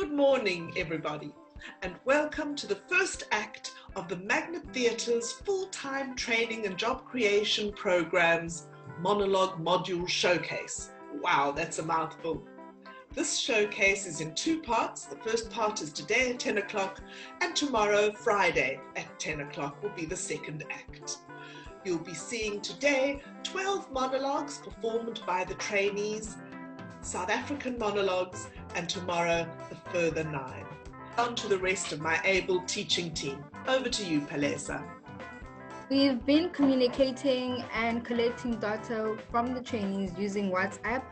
Good morning, everybody, and welcome to the first act of the Magnet Theatre's full-time training and job creation program's Monologue Module Showcase. Wow, that's a mouthful. This showcase is in two parts. The first part is today at 10 o'clock, and tomorrow, Friday at 10 o'clock, will be the second act. You'll be seeing today 12 monologues performed by the trainees, South African monologues, and tomorrow the further 9. On to the rest of my able teaching team. Over to you, Palesa. We've been communicating and collecting data from the trainees using WhatsApp,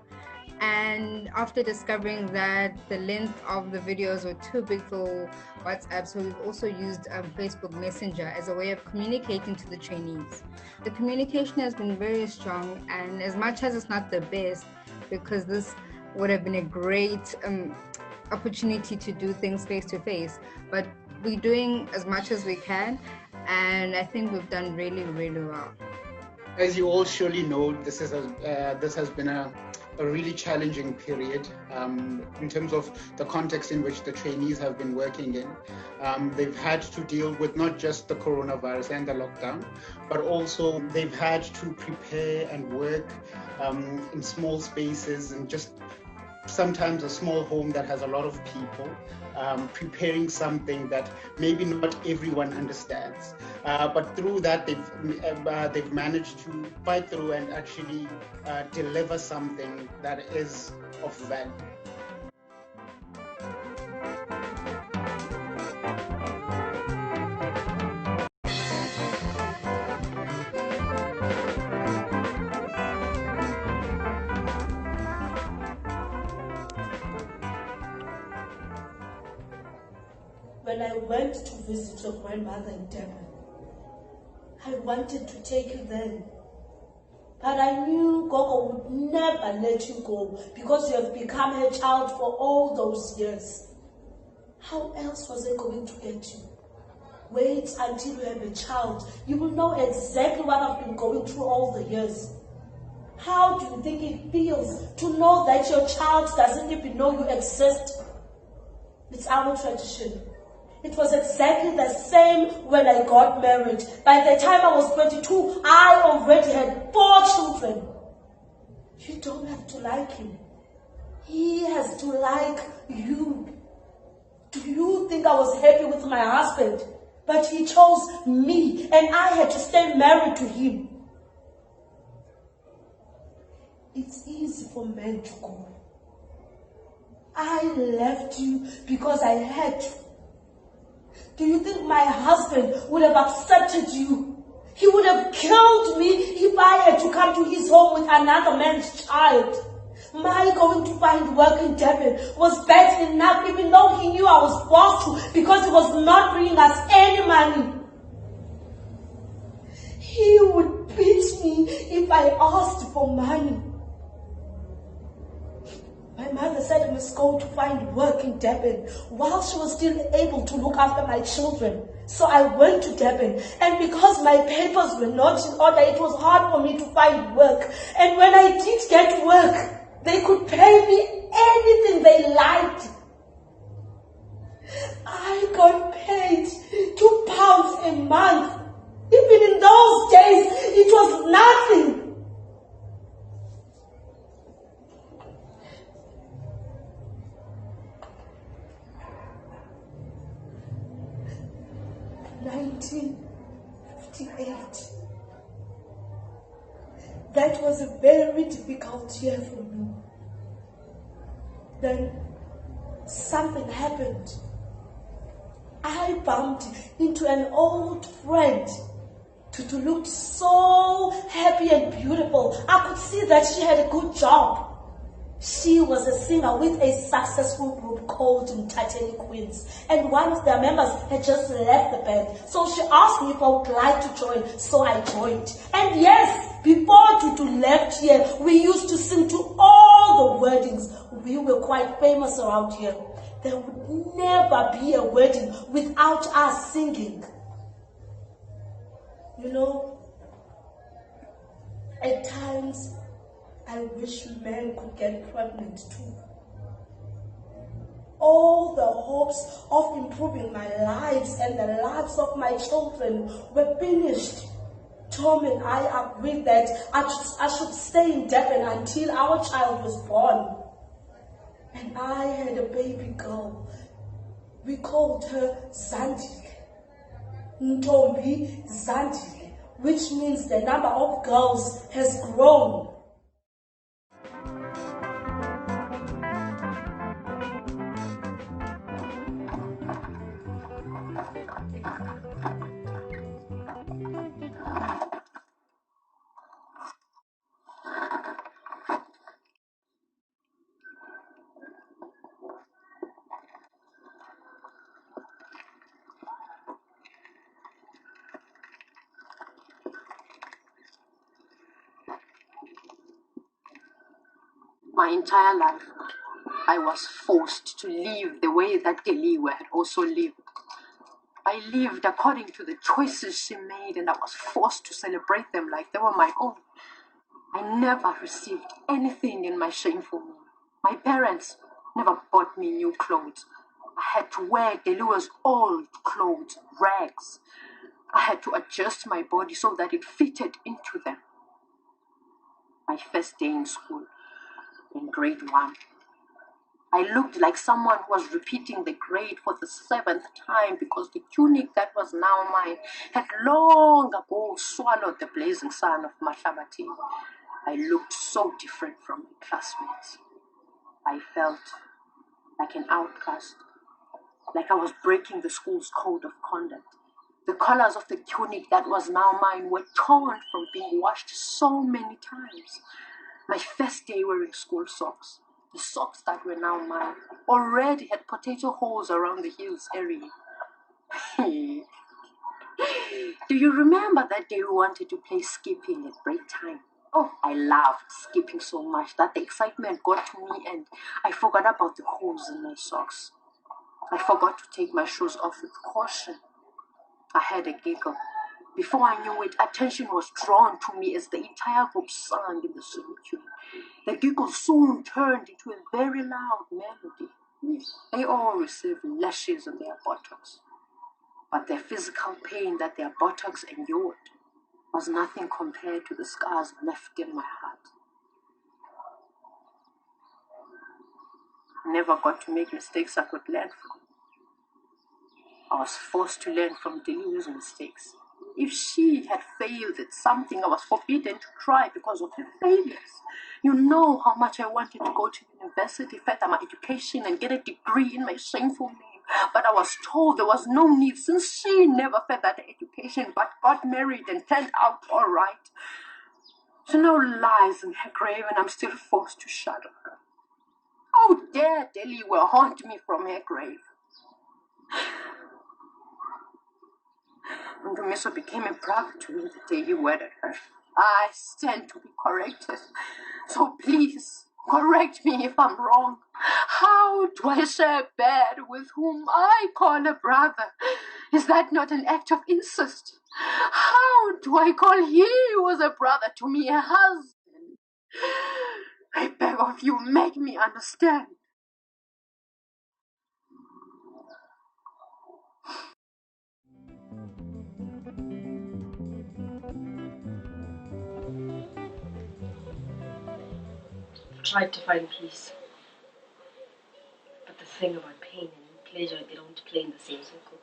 and after discovering that the length of the videos were too big for WhatsApp, so we've also used Facebook Messenger as a way of communicating to the trainees. The communication has been very strong, and as much as it's not the best, because this would have been a great opportunity to do things face to face, but we're doing as much as we can, and I think we've done really, really well. As you all surely know, this has been a really challenging period in terms of the context in which the trainees have been working in. They've had to deal with not just the coronavirus and the lockdown, but also they've had to prepare and work in small spaces and just sometimes a small home that has a lot of people, preparing something that maybe not everyone understands. But through that, they've managed to fight through and actually deliver something that is of value. When I went to visit your grandmother in Durban, I wanted to take you then. But I knew Gogo would never let you go because you have become her child for all those years. How else was I going to get you? Wait until you have a child. You will know exactly what I've been going through all the years. How do you think it feels to know that your child doesn't even know you exist? It's our tradition. It was exactly the same when I got married. By the time I was 22, I already had 4 children. You don't have to like him. He has to like you. Do you think I was happy with my husband? But he chose me, and I had to stay married to him. It's easy for men to go. I left you because I had to. Do you think my husband would have accepted you? He would have killed me if I had to come to his home with another man's child. My going to find work in Durban was bad enough, even though he knew I was forced to, because he was not bringing us any money. He would beat me if I asked for money. My mother said I must go to find work in Durban while she was still able to look after my children. So I went to Durban, and because my papers were not in order, it was hard for me to find work. And when I did get work, they could pay me anything they liked. I got paid £2 a month. Even in those days, it was nothing. (1958). That was a very difficult year for me. Then something happened. I bumped into an old friend. Tutu looked so happy and beautiful. I could see that she had a good job. She was a singer with a successful group called Mtateli Queens, and one of their members had just left the band. So she asked me if I would like to join, so I joined. And yes, before Tutu left here, we used to sing to all the weddings. We were quite famous around here. There would never be a wedding without us singing. You know, at times, I wish men could get pregnant too. All the hopes of improving my lives and the lives of my children were finished. Tom and I agreed that I should stay in Durban until our child was born. And I had a baby girl. We called her Zandile. Ntombi Zandile, which means the number of girls has grown. My entire life, I was forced to live the way that Deliwe had also lived. I lived according to the choices she made, and I was forced to celebrate them like they were my own. I never received anything in my shameful name. My parents never bought me new clothes. I had to wear Deliwe's old clothes, rags. I had to adjust my body so that it fitted into them. My first day in school, in grade 1, I looked like someone who was repeating the grade for the 7th time because the tunic that was now mine had long ago swallowed the blazing sun of Mahlabati. I looked so different from my classmates. I felt like an outcast, like I was breaking the school's code of conduct. The collars of the tunic that was now mine were torn from being washed so many times. My first day wearing school socks, the socks that were now mine, already had potato holes around the heels area. Do you remember that day we wanted to play skipping at break time? Oh, I loved skipping so much that the excitement got to me and I forgot about the holes in my socks. I forgot to take my shoes off with caution. I had a giggle. Before I knew it, attention was drawn to me as the entire group sang in the same tune. The giggle soon turned into a very loud melody. They all received lashes on their buttocks, but the physical pain that their buttocks endured was nothing compared to the scars left in my heart. I never got to make mistakes I could learn from. I was forced to learn from Deliwe's mistakes. If she had failed at something, I was forbidden to try because of her failures. You know how much I wanted to go to university, further my education, and get a degree in my shameful name. But I was told there was no need since she never furthered her education but got married and turned out all right. She now lies in her grave and I'm still forced to shadow her. How dare Deliwe haunt me from her grave? Ndumiso became a brother to me the day he wedded her. I stand to be corrected. So please, correct me if I'm wrong. How do I share a bed with whom I call a brother? Is that not an act of incest? How do I call he who was a brother to me a husband? I beg of you, make me understand. Tried to find peace. But the thing about pain and pleasure, they don't play in the same circle.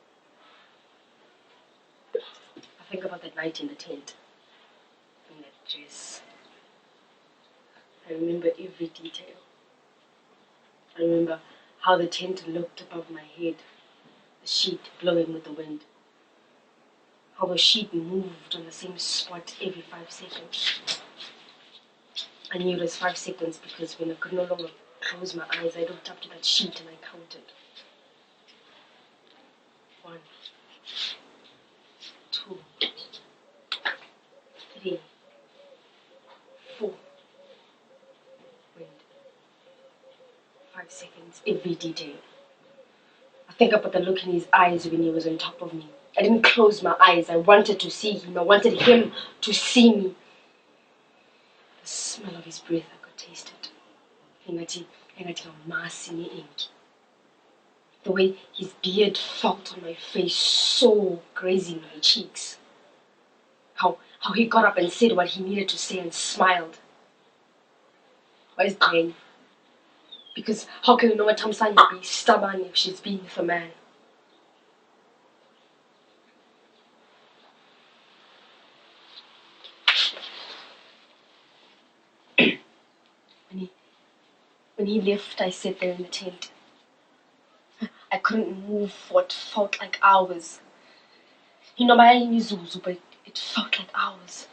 I think about that night in the tent, in that dress. I remember every detail. I remember how the tent looked above my head, the sheet blowing with the wind. How the sheet moved on the same spot every 5 seconds. I knew it was 5 seconds because when I could no longer close my eyes, I looked up to that sheet and I counted. 1, 2, 3, 4. Wind. 5 seconds, every detail. I think about the look in his eyes when he was on top of me. I didn't close my eyes. I wanted to see him. I wanted him to see me. The smell of his breath, I could taste it. Engathi ngamasi ne-ink. The way his beard felt on my face, so grazing my cheeks. How he got up and said what he needed to say and smiled. Where's Jane? Because how can Noma Tamsanya be stubborn if she's been with a man? When he left, I sat there in the tent. I couldn't move for what felt like hours. You know, my Zuzu, but it felt like hours.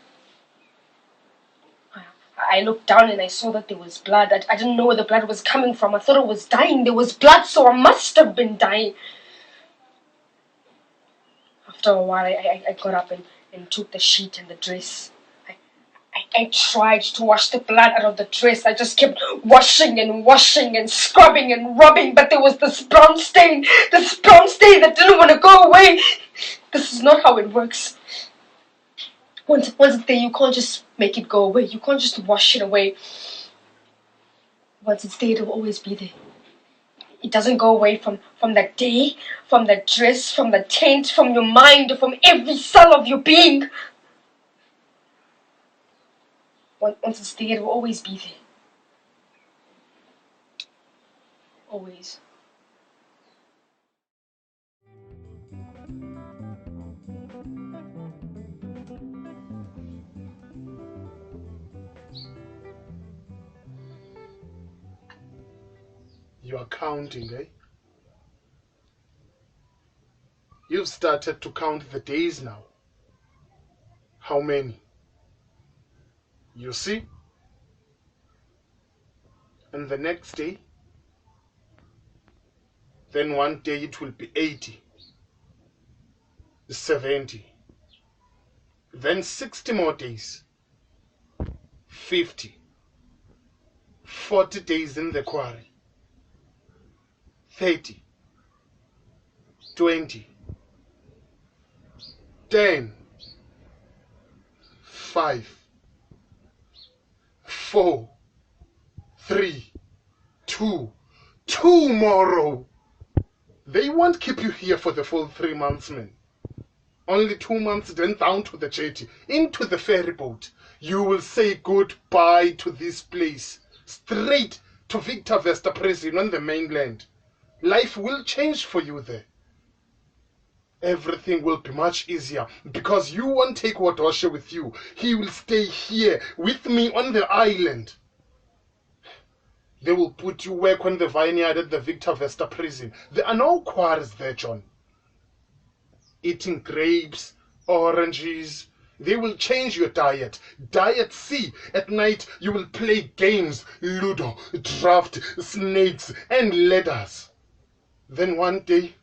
I looked down and I saw that there was blood. I didn't know where the blood was coming from. I thought I was dying. There was blood, so I must have been dying. After a while, I got up and took the sheet and the dress. I tried to wash the blood out of the dress. I just kept washing and scrubbing and rubbing, but there was this brown stain that didn't want to go away. This is not how it works. Once it's there, you can't just make it go away. You can't just wash it away. Once it's there, it'll always be there. It doesn't go away from that day, from that dress, from the tent, from your mind, from every cell of your being. Once it's there, it will always be there. Always. You are counting, eh? You've started to count the days now. How many? You see? And the next day, then one day it will be 80, 70, then 60 more days, 50, 40 days in the quarry, 30, 20, 10, 5, 4, 3, 2, tomorrow. They won't keep you here for the full 3 months, man. Only 2 months, then down to the jetty, into the ferry boat. You will say goodbye to this place, straight to Victor Vesta prison on the mainland. Life will change for you there. Everything will be much easier because you won't take Wadoshe with you. He will stay here with me on the island. They will put you work on the vineyard at the Victor Vesta prison. There are no quarries there, John. Eating grapes, oranges. They will change your diet. Diet C. At night you will play games, Ludo, draft, snakes, and ladders. Then one day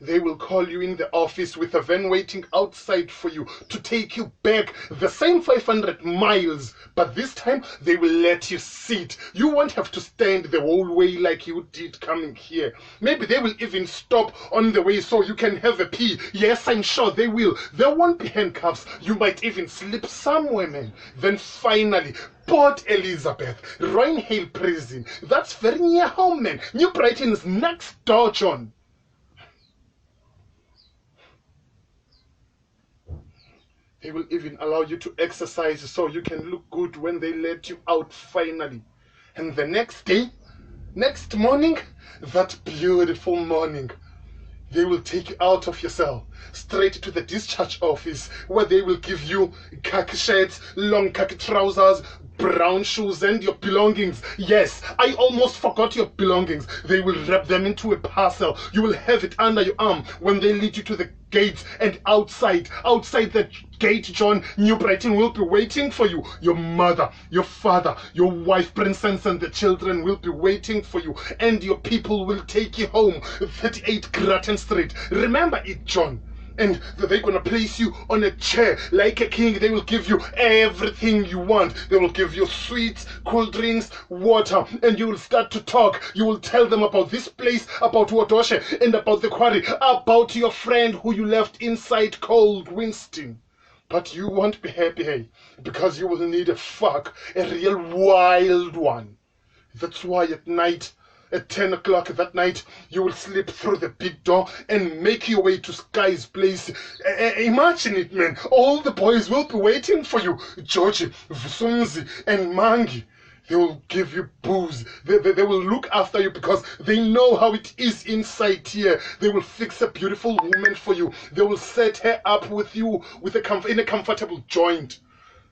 they will call you in the office with a van waiting outside for you to take you back the same 500 miles. But this time they will let you sit. You won't have to stand the whole way like you did coming here. Maybe they will even stop on the way so you can have a pee. Yes, I'm sure they will. There won't be handcuffs. You might even sleep somewhere, man. Then finally, Port Elizabeth, Rhinehale Prison. That's very near home, man. New Brighton is next door, John. They will even allow you to exercise so you can look good when they let you out finally. And the next day, next morning, that beautiful morning, they will take you out of your cell, straight to the discharge office, where they will give you khaki shirts, long khaki trousers, brown shoes, and your belongings. Yes, I almost forgot your belongings. They will wrap them into a parcel. You will have it under your arm when they lead you to the gates, and outside the gate, John, New Brighton will be waiting for you. Your mother, your father, your wife, Princess, and the children will be waiting for you, and your people will take you home. 38 Grattan Street. Remember it, John. And they're gonna place you on a chair like a king. They will give you everything you want. They will give you sweets, cool drinks, water, and you will start to talk. You will tell them about this place, about Wadoshe, and about the quarry, about your friend who you left inside cold Winston. But you won't be happy, hey, because you will need a fuck, a real wild one. That's why at night At 10 o'clock that night, you will slip through the big door and make your way to Sky's place. Imagine it, man. All the boys will be waiting for you. George, Vusumzi, and Mangi. They will give you booze. They will look after you because they know how it is inside here. They will fix a beautiful woman for you. They will set her up with you in a comfortable joint.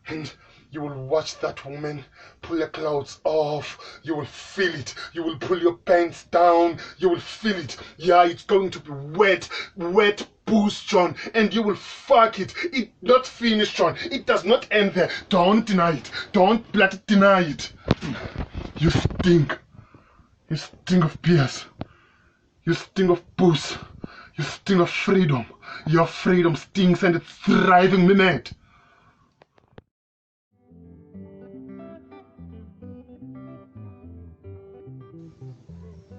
And you will watch that woman pull the clothes off. You will feel it. You will pull your pants down. You will feel it. Yeah, it's going to be wet booze, John. And you will fuck it. It's not finished, John. It does not end there. Don't deny it. Don't bloody deny it. You stink. You stink of beers. You stink of booze. You stink of freedom. Your freedom stinks and it's driving me mad.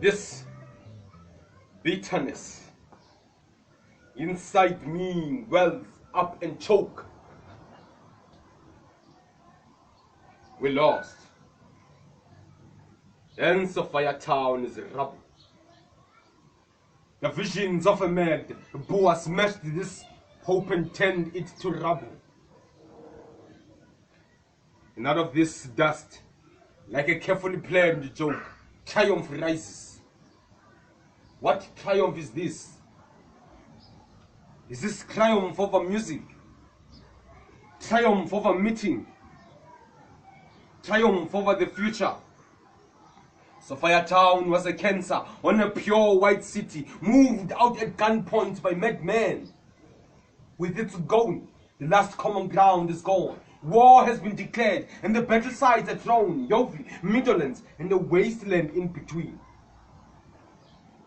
This bitterness inside me wells up and choke. We lost. And Sophia Town is rubble. The visions of a mad boa smashed this hope and turned it to rubble. And out of this dust, like a carefully planned joke, triumph rises. What triumph is this? Is this triumph over music? Triumph over meeting? Triumph over the future? Sophia Town was a cancer on a pure white city, moved out at gunpoint by madmen. With its gone, the last common ground is gone. War has been declared, and the battle sides are thrown, Yeovil, Midlands, and the wasteland in between.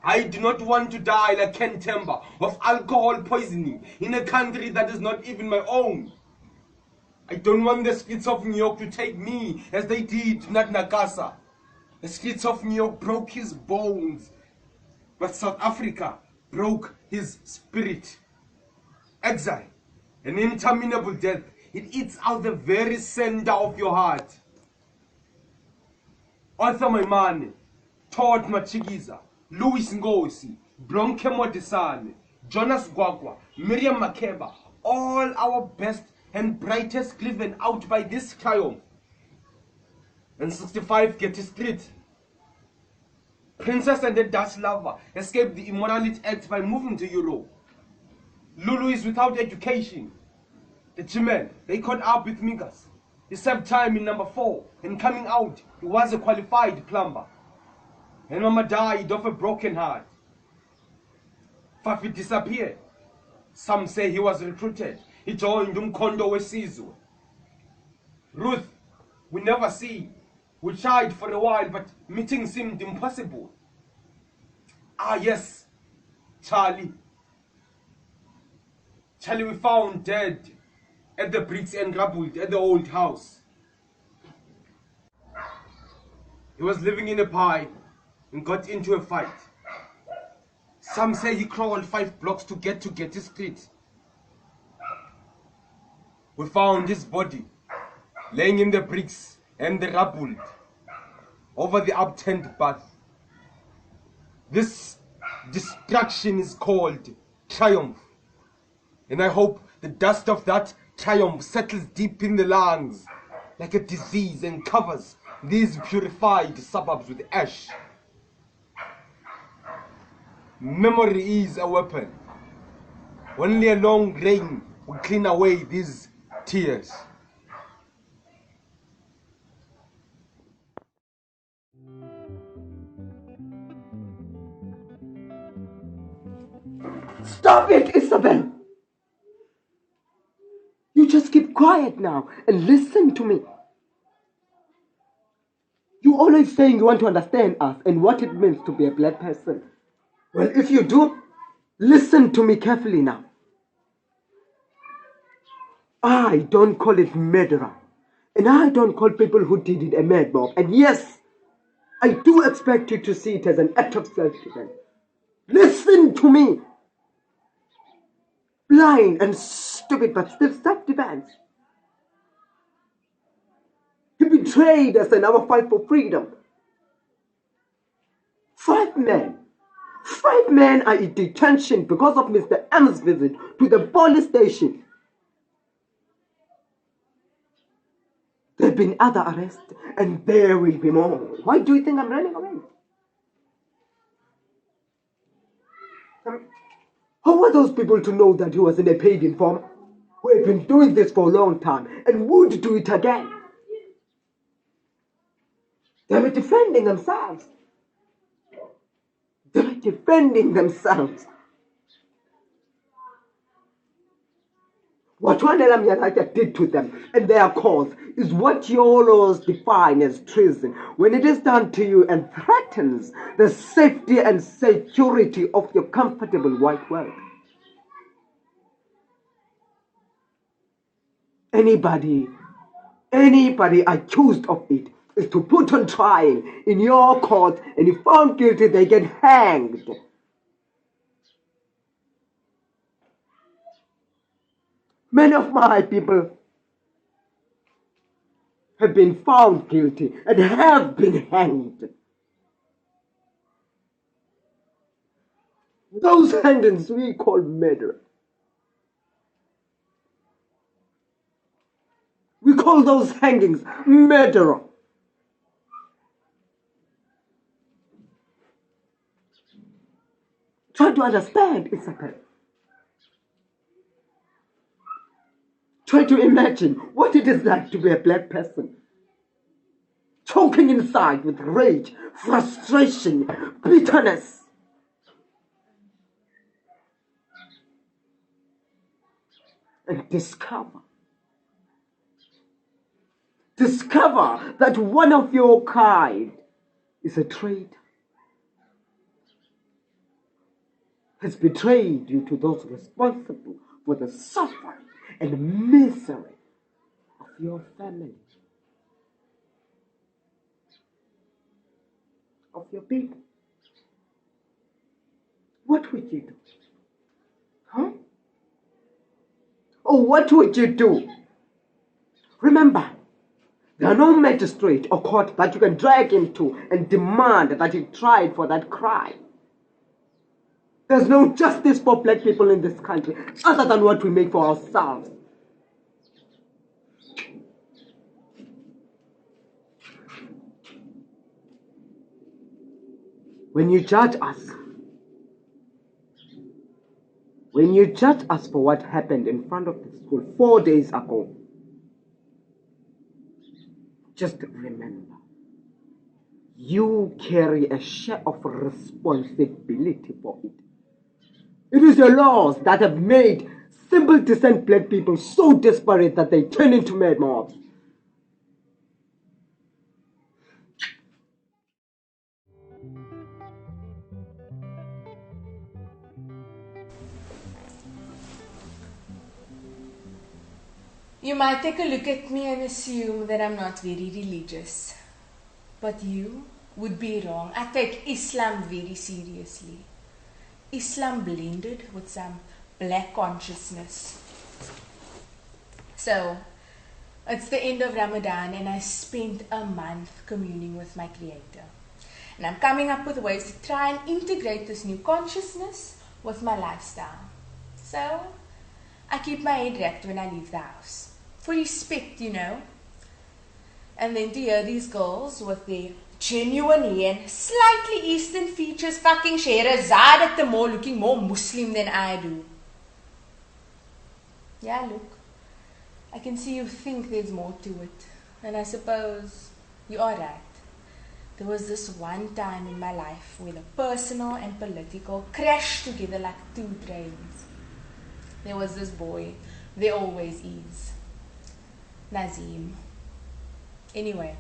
I do not want to die like Ken Temba of alcohol poisoning in a country that is not even my own. I don't want the streets of New York to take me as they did to Nakasa. The streets of New York broke his bones, but South Africa broke his spirit. Exile, an interminable death, it eats out the very center of your heart. Arthur Maimane, Todd Machigiza, Louis Ngosi, Blonke Modisane, Jonas Gwagwa, Miriam Makeba, all our best and brightest driven out by this triumph. And 65 Getty Street. Princess and the Dutch lover escaped the Immorality Act by moving to Europe. Lulu is without education. The G-men, they caught up with Migas. He served time in number 4, and coming out, he was a qualified plumber. And Mama died of a broken heart. Fafi disappeared. Some say he was recruited. He joined Umkondo Wesizwe. Ruth, we never see. We tried for a while, but meeting seemed impossible. Ah, yes, Charlie. Charlie we found dead at the bricks and rubble at the old house. He was living in a pie and got into a fight. Some say he crawled 5 blocks to get to Getty Street. We found his body laying in the bricks and the rubble over the upturned bath. This destruction is called triumph. And I hope the dust of that triumph settles deep in the lungs like a disease and covers these purified suburbs with ash. Memory is a weapon. Only a long rain will clean away these tears. Stop it, Isabel! You just keep quiet now and listen to me. You're always saying you want to understand us and what it means to be a black person. Well, if you do, listen to me carefully now. I don't call it murderer. And I don't call people who did it a mad mob. And yes, I do expect you to see it as an act of self-defense. Listen to me. Blind and stupid, but still self-defense. He betrayed us in our fight for freedom. 5 men. 5 men are in detention because of Mr. M's visit to the police station. There have been other arrests, and there will be more. Why do you think I'm running away? How are those people to know that he was in a paid informer who had been doing this for a long time and would do it again? They were defending themselves. They were defending themselves. What Wanela Mnyakaja did to them and their cause is what your laws define as treason when it is done to you and threatens the safety and security of your comfortable white world. Anybody accused of it is to put on trial in your court, and if found guilty, they get hanged. Many of my people have been found guilty and have been hanged. Those hangings we call murder. We call those hangings murder. Try to understand, Isabel. Try to imagine what it is like to be a black person, choking inside with rage, frustration, bitterness. And discover that one of your kind is a traitor, has betrayed you to those responsible for the suffering and misery of your family, of your people. What would you do? Huh? Oh, what would you do? Remember, there are no magistrate or court that you can drag him to and demand that he tried for that crime. There's no justice for black people in this country other than what we make for ourselves. When you judge us for what happened in front of the school 4 days ago, just remember, you carry a share of responsibility for it. It is your laws that have made simple decent black people so desperate that they turn into mad mobs. You might take a look at me and assume that I'm not very religious. But you would be wrong. I take Islam very seriously. Islam blended with some black consciousness. So, it's the end of Ramadan and I spent a month communing with my Creator. And I'm coming up with ways to try and integrate this new consciousness with my lifestyle. So, I keep my head wrapped when I leave the house. For respect, you know. And then to hear these girls with their genuinely and slightly Eastern features fucking Sherazad at the mall looking more Muslim than I do. Yeah, look. I can see you think there's more to it. And I suppose you are right. There was this one time in my life where the personal and political crashed together like two trains. There was this boy. There always is. Nazim. Anyway,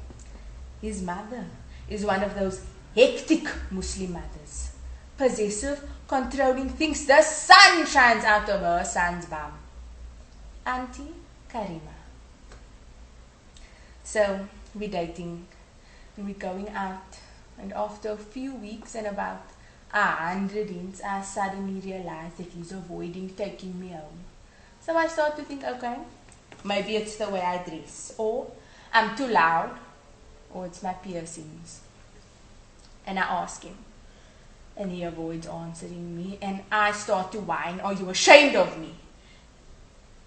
his mother is one of those hectic Muslim mothers. Possessive, controlling, thinks the sun shines out of her son's bum. Auntie Karima. So, we're dating and we're going out. And after a few weeks and about 100 hints, I suddenly realized that he's avoiding taking me home. So I start to think, okay, maybe it's the way I dress, or I'm too loud, or it's my piercings. And I ask him, And he avoids answering me, and I start to whine, "Are you ashamed of me?"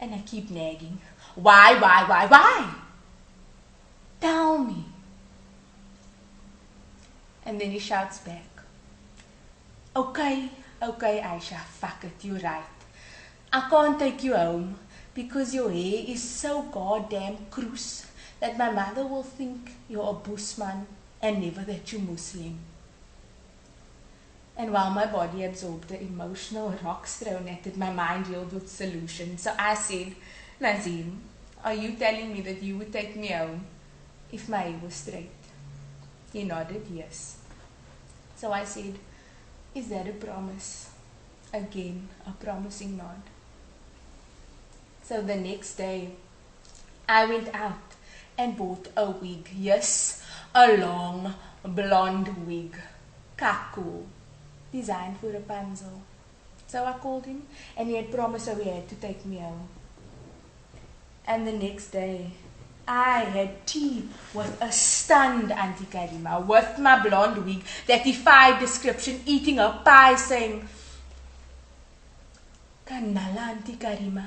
And I keep nagging, Why? Tell me. And then he shouts back, Okay, Aisha, fuck it, you're right. I can't take you home because your hair is so goddamn kroes that my mother will think you're a Busman and never that you're Muslim. And while my body absorbed the emotional rocks thrown at it, my mind yielded solution. So I said, Nazim, are you telling me that you would take me home if my hair was straight? He nodded yes. So I said, is that a promise? Again, a promising nod. So the next day, I went out and bought a wig. Yes, a long blonde wig. Kaku. Designed for Rapunzel. So I called him, and he had promised that he had to take me home. And the next day, I had tea with a stunned Auntie Karima, with my blonde wig that defied description, eating a pie, saying, Kanala Auntie Karima.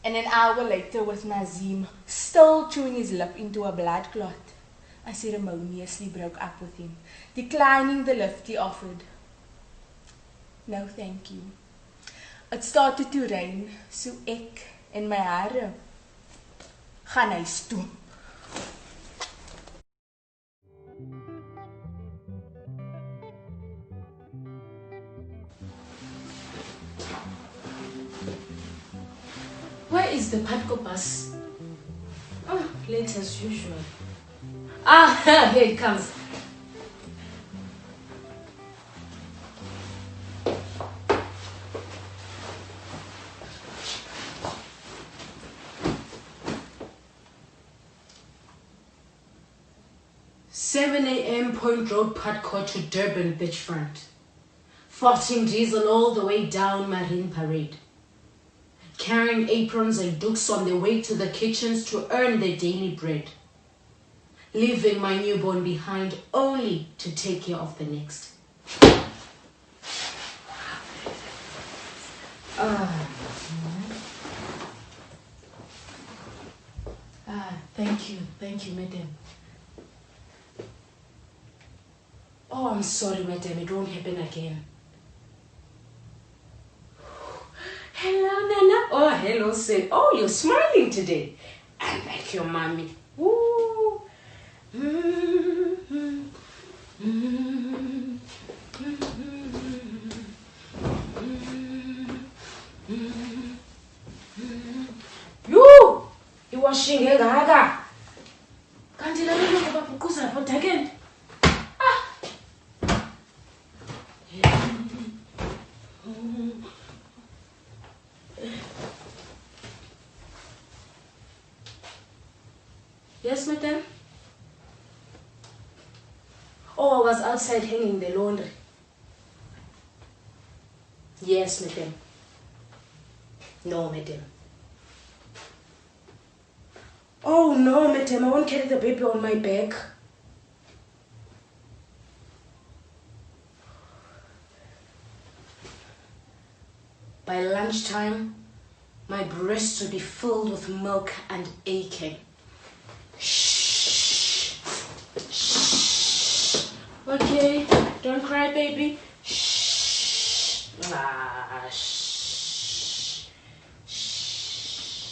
And an hour later, with Nazim still chewing his lip into a blood clot, I ceremoniously broke up with him, declining the lift he offered. No, thank you. It started to rain, so ek en my hare gaan huis toe. Where is the Patco bus? Oh, late as usual. Ah, here it comes. "7 a.m. Point Road, Patco to Durban beachfront. 14 diesel all the way down Marine Parade. Carrying aprons and dukes on their way to the kitchens to earn their daily bread. Leaving my newborn behind only to take care of the next." Thank you, madam. Oh, I'm sorry, madam, it won't happen again. Hello, Nana. Oh, hello, Sid. Oh, you're smiling today. I'm like your mommy. Woo. You! You washing your gaga. Can't you let me know about Pukusa for again? Yes, madam? Oh, I was outside hanging the laundry. Yes, madam. No, madam. Oh, no, madam. I won't carry the baby on my back. By lunchtime, my breasts will be filled with milk and aching. Shh. Shh. Okay, don't cry, baby. Shh. Ah, shh. Shh.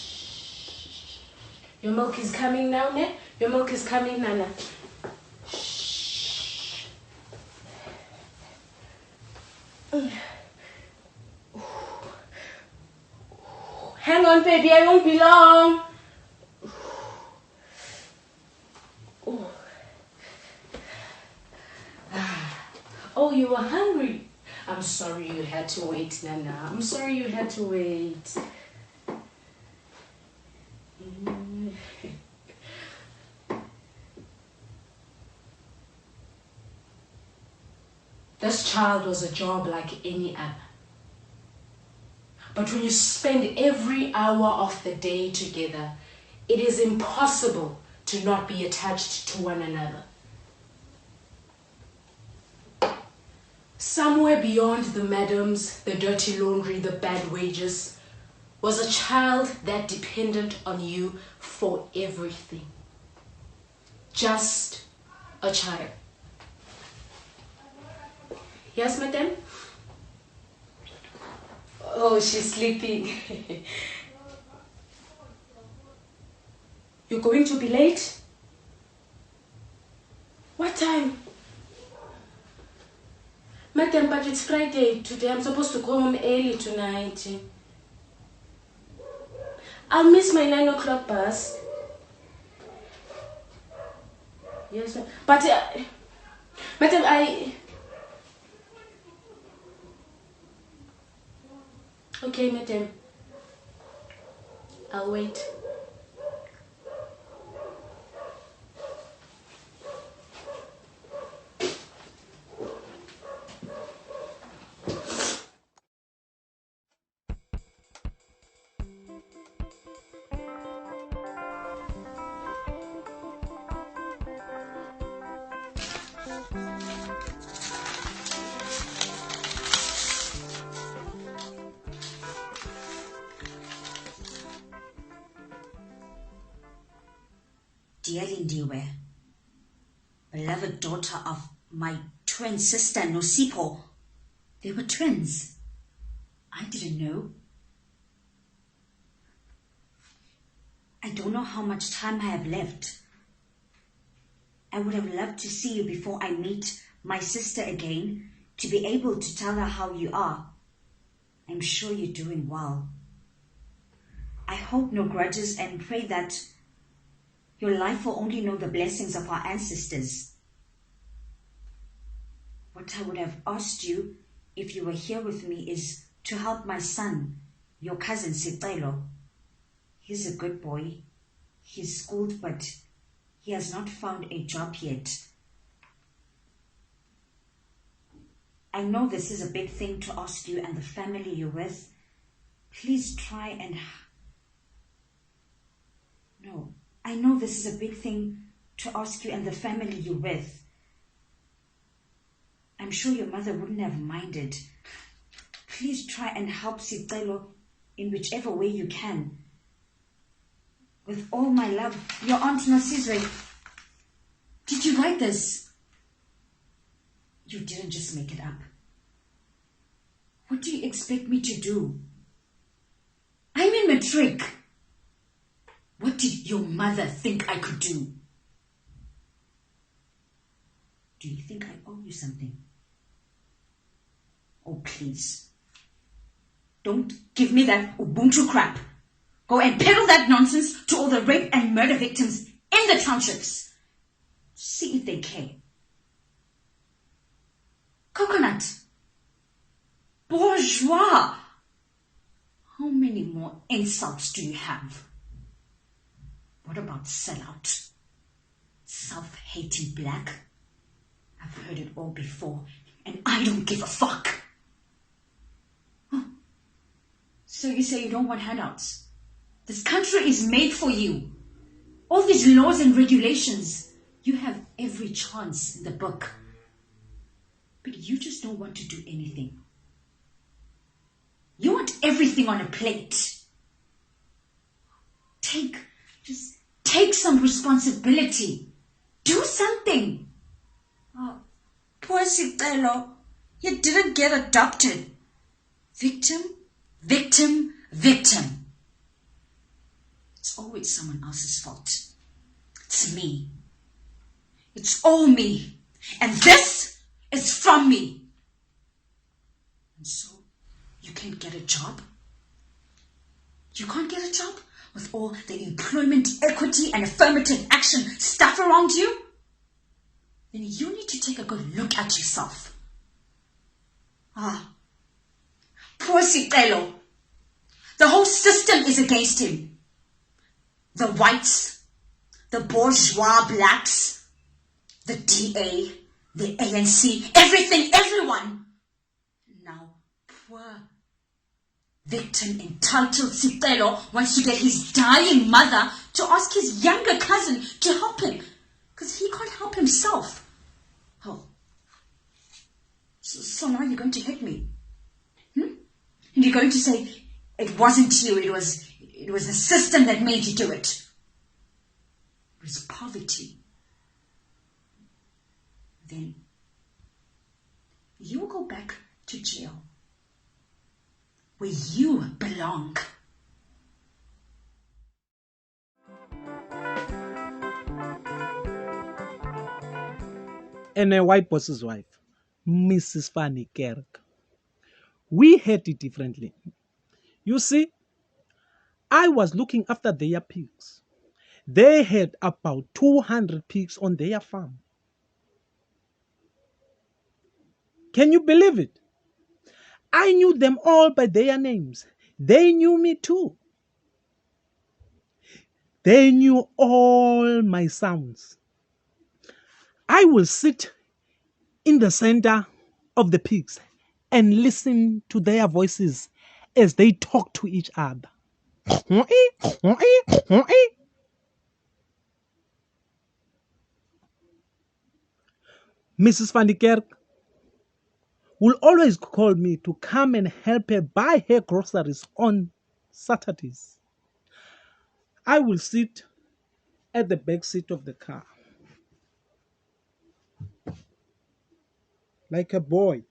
Your milk is coming now, ne? Your milk is coming, Nana. Shh. Hang on, baby, I won't be long. Oh, you were hungry. I'm sorry you had to wait, Nana. I'm sorry you had to wait. This child was a job like any other. But when you spend every hour of the day together, it is impossible to not be attached to one another. Somewhere beyond the madams, the dirty laundry, the bad wages, was a child that depended on you for everything. Just a child. Yes, madam? Oh, she's sleeping. You're going to be late? What time? Madam, but it's Friday today. I'm supposed to go home early tonight. I'll miss my 9 o'clock bus. Yes, but madam, okay, madam. I'll wait. Dear Lindiwe, beloved daughter of my twin sister Nosipo, they were twins. I didn't know. I don't know how much time I have left. I would have loved to see you before I meet my sister again, to be able to tell her how you are. I'm sure you're doing well. I hope no grudges and pray that your life will only know the blessings of our ancestors. What I would have asked you if you were here with me is to help my son, your cousin Sitelo. He's a good boy. He's schooled, but he has not found a job yet. I know this is a big thing to ask you and the family you're with. Please try and... No. I know this is a big thing to ask you and the family you're with. I'm sure your mother wouldn't have minded. Please try and help Sicelo in whichever way you can. With all my love, your Aunt Nosizwe. Did you write this? You didn't just make it up. What do you expect me to do? I'm in matric. What did your mother think I could do? Do you think I owe you something? Oh, please. Don't give me that Ubuntu crap. Go and peddle that nonsense to all the rape and murder victims in the townships. See if they care. Coconut. Bourgeois. How many more insults do you have? What about sellout? Self-hating black? I've heard it all before, and I don't give a fuck. Huh. So you say you don't want handouts? This country is made for you. All these laws and regulations, you have every chance in the book. But you just don't want to do anything. You want everything on a plate. Just take some responsibility. Do something. Oh, poor Sicelo. You didn't get adopted. Victim, victim, victim. It's always someone else's fault. It's me. It's all me. And this is from me. And so, you can't get a job? You can't get a job with all the employment equity and affirmative action stuff around you? Then you need to take a good look at yourself. Poor Sicelo. The whole system is against him. The whites, the bourgeois blacks, the DA, the ANC, everything, everyone. Now, poor victim entitled Sicelo wants to get his dying mother to ask his younger cousin to help him, because he can't help himself. Oh, So now you're going to hit me? And you're going to say, it wasn't you, it was the system that made you do it. It was poverty. Then you will go back to jail where you belong. And a white boss's wife, Mrs. Fanny Kerk. We had it differently. You see, I was looking after their pigs. They had about 200 pigs on their farm. Can you believe it? I knew them all by their names. They knew me too. They knew all my sounds. I will sit in the center of the pigs and listen to their voices as they talk to each other. Mrs. Van der Kerk will always call me to come and help her buy her groceries on Saturdays. I will sit at the back seat of the car like a boy,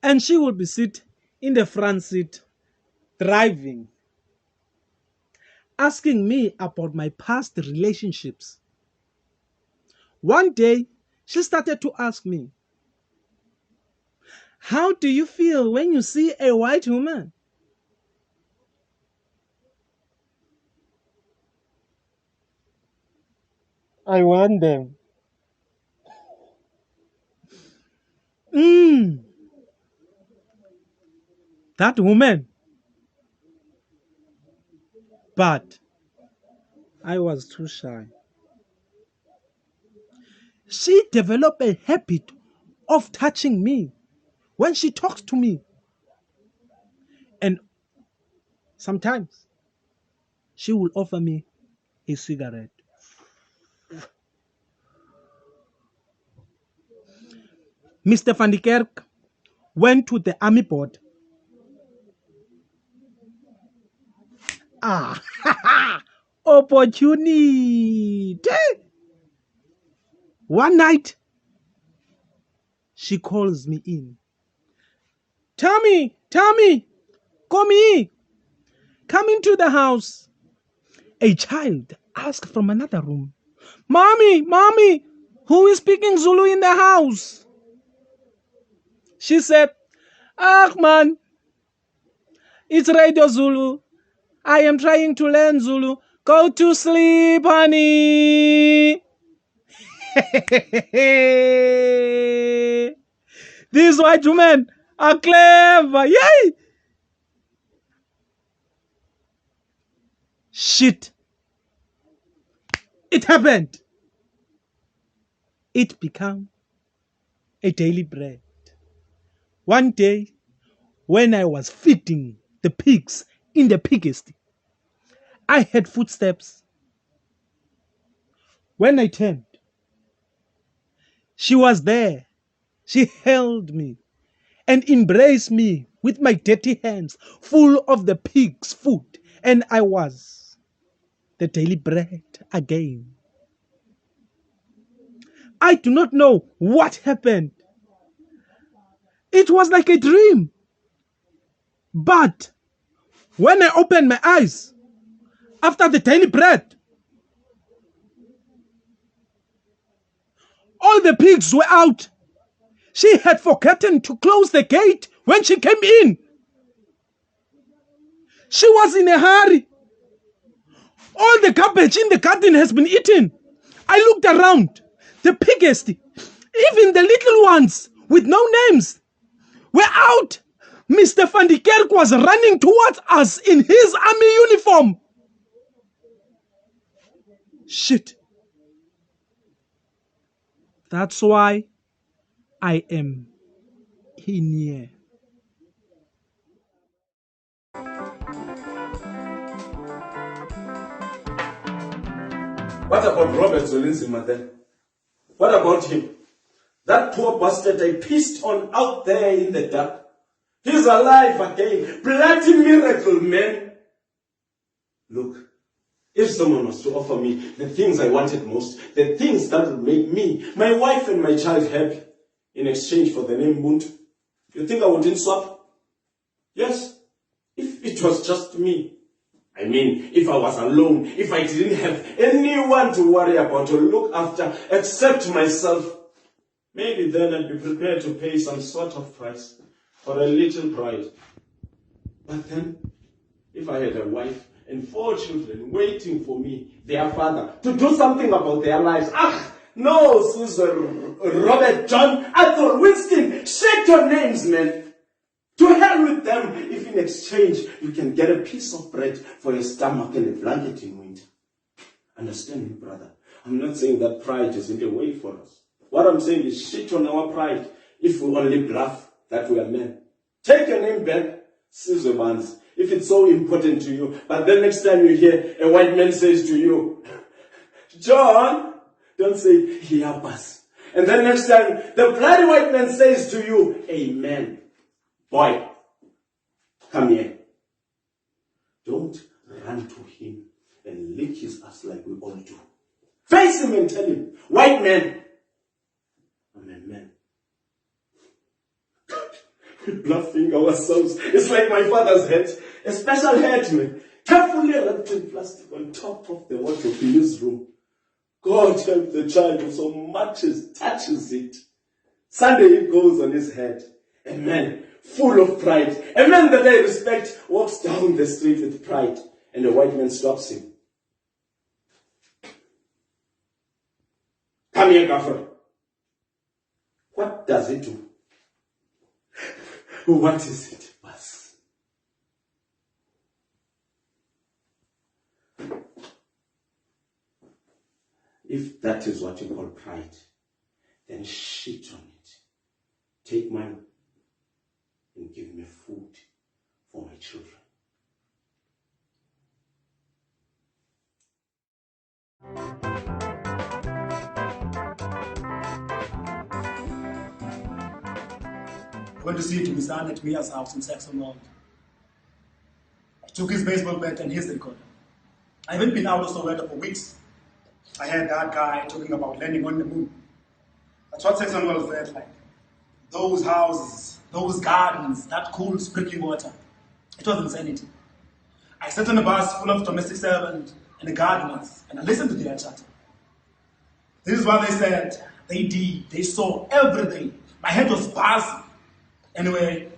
and she will be sit in the front seat driving, asking me about my past relationships. One day, she started to ask me, "How do you feel when you see a white woman?" I want them. That woman. But I was too shy. She developed a habit of touching me when she talks to me. And sometimes she will offer me a cigarette. Mr. Van der Kerk went to the army board. Opportunity. One night, she calls me in. Tommy, come here. Come into the house. A child asked from another room, Mommy, who is speaking Zulu in the house? She said, man, it's Radio Zulu. I am trying to learn Zulu. Go to sleep, honey. These white women are clever. Yay! Shit. It happened. It became a daily bread. One day, when I was feeding the pigs in the pigsty, I heard footsteps. When I turned, she was there. She held me and embraced me with my dirty hands full of the pig's food, and I was the daily bread again. I do not know what happened. It was like a dream. But when I opened my eyes after the daily bread, all the pigs were out. She had forgotten to close the gate when she came in. She was in a hurry. All the cabbage in the garden has been eaten. I looked around. The pigsty, even the little ones with no names, were out. Mr. Van der Kerk was running towards us in his army uniform. Shit. That's why I am in here. What about Robert Zolinsi, Mate? What about him? That poor bastard I pissed on out there in the dark. He's alive again. Bloody miracle, man. Look, if someone was to offer me the things I wanted most, the things that would make me, my wife and my child happy, in exchange for the name Muntu, you think I wouldn't swap? Yes, if it was just me. I mean, if I was alone, if I didn't have anyone to worry about or look after except myself, maybe then I'd be prepared to pay some sort of price for a little pride. But then, if I had a wife and 4 children waiting for me, their father, to do something about their lives, no, Susan, Robert, John, Arthur, Winston, shake your names, man. To hell with them, if in exchange you can get a piece of bread for your stomach and a blanket in winter. Understand me, brother? I'm not saying that pride isn't a way for us. What I'm saying is shit on our pride if we only bluff that we are men. Take your name back, Caesar Mans, if it's so important to you. But then next time you hear a white man says to you, John, don't say, he help us. And then next time the bloody white man says to you, amen. Boy, come here. Don't run to him and lick his ass like we all do. Face him and tell him, white man, I'm a man. We're bluffing ourselves. It's like my father's hat, a special hat, man, carefully wrapped in plastic on top of the wardrobe in his room. God help the child who so much as touches it. Sunday it goes on his head. A man full of pride. A man that I respect walks down the street with pride, and a white man stops him. Come here, Gaffer. What does it do? What is it, Bas? If that is what you call pride, then shit on it. Take mine and give me food for my children. I went to see to his son at Mia's house in Saxon Road. I took his baseball bat and his recorder. I haven't been out of Soweto for weeks. I heard that guy talking about landing on the moon. That's what Saxon Road felt like. Those houses, those gardens, that cool sprinkling water. It was insanity. I sat on a bus full of domestic servants and the gardeners, and I listened to their chatter. This is what they said. They did. They saw everything. My head was buzzing. Anyway,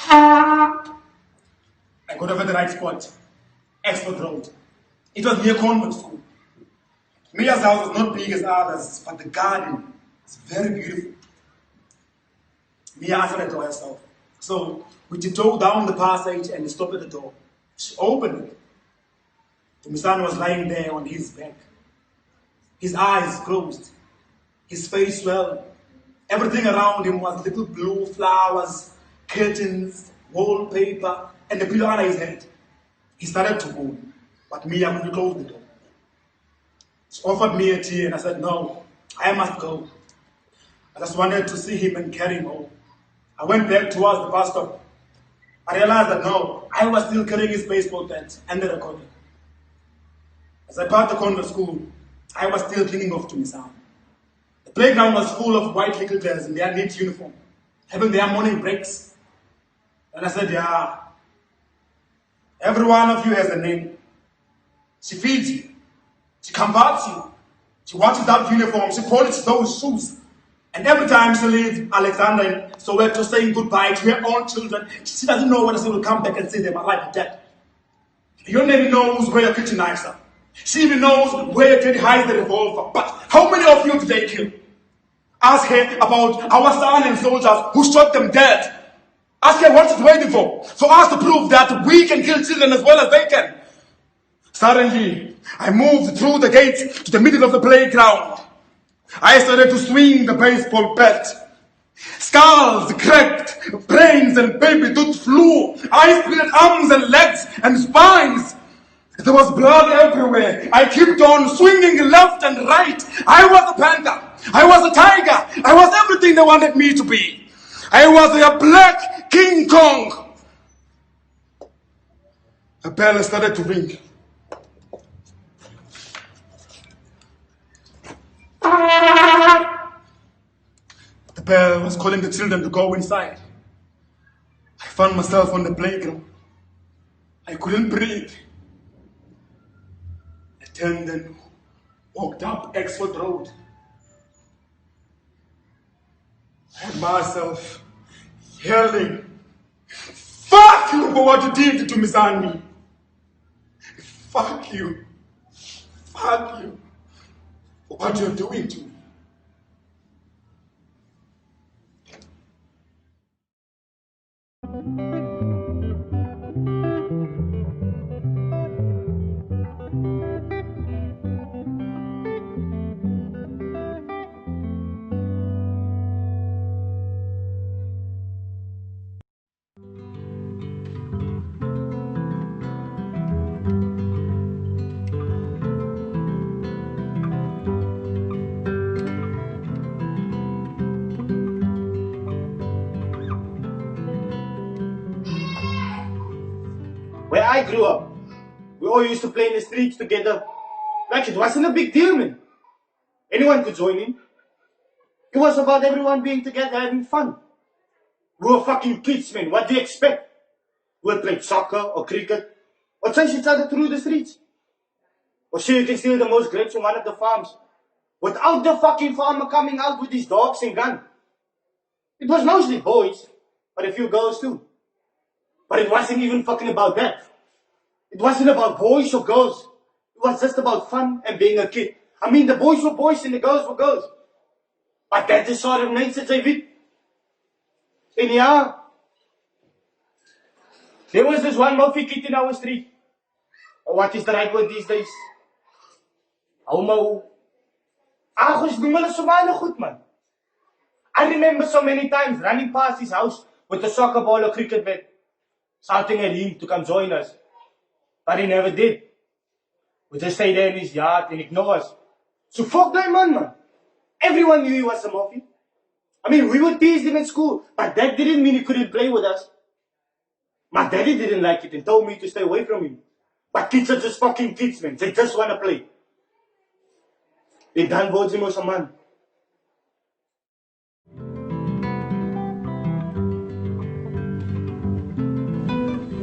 I got over the right spot. Export Road. It was near convent school. Mia's house was not big as others, but the garden is very beautiful. Mia answered the door herself. So we tiptoed down the passage and stopped at the door. She opened it. The son was lying there on his back. His eyes closed. His face swelled. Everything around him was little blue flowers, curtains, wallpaper, and the pillow under his head. He started to go, but Mia couldn't close the door. She offered me a tea and I said, no, I must go. I just wanted to see him and carry him home. I went back towards the bus stop. I realized that no, I was still carrying his baseball bat and the recorder. As I passed the convent school, I was still clinging off to my son. The playground was full of white little girls in their neat uniform, having their morning breaks. And I said, yeah, every one of you has a name. She feeds you. She comforts you. She washes that uniform. She polishes those shoes. And every time she leaves Alexander and Soweto saying goodbye to her own children, she doesn't know whether she will come back and see them alive or dead. Your name knows where your kitchen knives are. She even knows where Teddy hides the revolver. But how many of you did they kill? Ask her about our son and soldiers who shot them dead. Ask her what she's waiting for us to prove that we can kill children as well as they can. Suddenly, I moved through the gate to the middle of the playground. I started to swing the baseball bat. Skulls cracked, brains and baby tooth flew. I split arms and legs and spines. There was blood everywhere. I kept on swinging left and right. I was a panther. I was a tiger. I was everything they wanted me to be. I was a black King Kong. A bell started to ring. The bell was calling the children to go inside. I found myself on the playground. I couldn't breathe. I turned and walked up Exford Road. I had myself yelling, "Fuck you for what you did to Miss Annie. Fuck you. Fuck you for what you're doing to me." Where I grew up, we all used to play in the streets together. Like it wasn't a big deal, man. Anyone could join in. It was about everyone being together having fun. We were fucking kids, man. What do you expect? We played soccer or cricket or chase each other through the streets. Or sure you can steal the most grapes from one of the farms without the fucking farmer coming out with his dogs and gun. It was mostly boys, but a few girls too. But it wasn't even fucking about that. It wasn't about boys or girls. It was just about fun and being a kid. I mean, the boys were boys and the girls were girls. But that is sort of nature, David. And yeah, there was this one Mofi kid in our street. Or what is the right word these days? Homo. Agos di mala sumana goed, man. I remember so many times running past his house with a soccer ball or cricket bat, shouting at him to come join us. But he never did. We just stayed there in his yard and ignored us. So fuck that man. Everyone knew he was a Mofi. I mean, we would tease him at school, but that didn't mean he couldn't play with us. My daddy didn't like it and told me to stay away from him. But kids are just fucking kids, man. They just want to play. En dan word jy mos 'n man.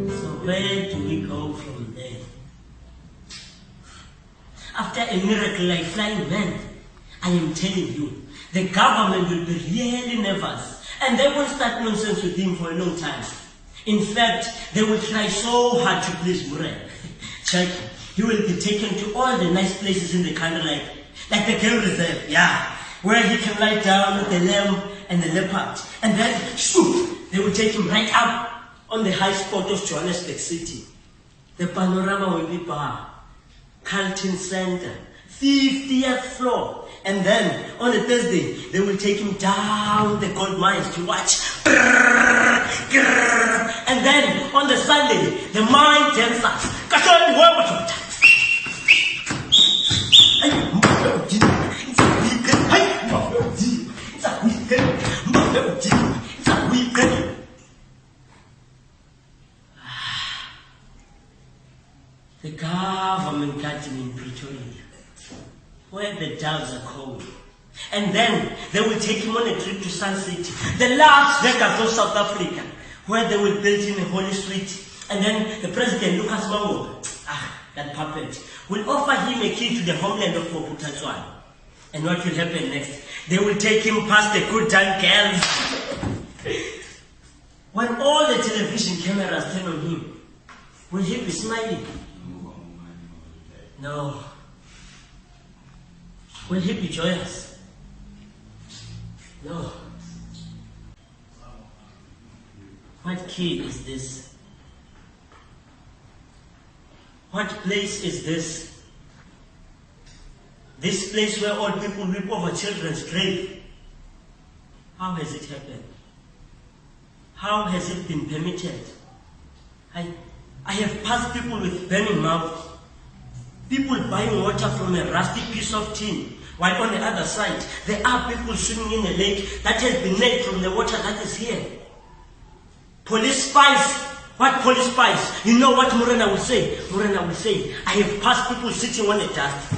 So where do we go from there? After a miracle like flying man, I am telling you, the government will be really nervous and they will start nonsense with him for a long time. In fact, they will try so hard to please Murray. Check, he will be taken to all the nice places in the country like the game reserve, yeah, where he can lie down with the lamb and the leopard. And then, shoot, they will take him right up on the high spot of Johannesburg City. The panorama will be bar, Carlton Center, 50th floor. And then, on a Thursday, they will take him down the gold mines to watch. And then, on the Sunday, the mine dancers. The government got him in Pretoria, where the doves are cold. And then they will take him on a trip to Sun City, the Las Vegas of South Africa, where they will build him a holy street. And then the president, Lucas Mango, that puppet, will offer him a key to the homeland of Moputatswana. And what will happen next? They will take him past the good time girls. When all the television cameras turn on him, will he be smiling? No. Will he be joyous? No. What key is this? What place is this? This place where old people weep over children's grave. How has it happened? How has it been permitted? I have passed people with burning mouths. People buying water from a rusty piece of tin While on the other side, there are people swimming in a lake that has been made from the water that is here. Police spies. What police spies? You know what Morena will say? Morena will say, I have passed people sitting on the dust,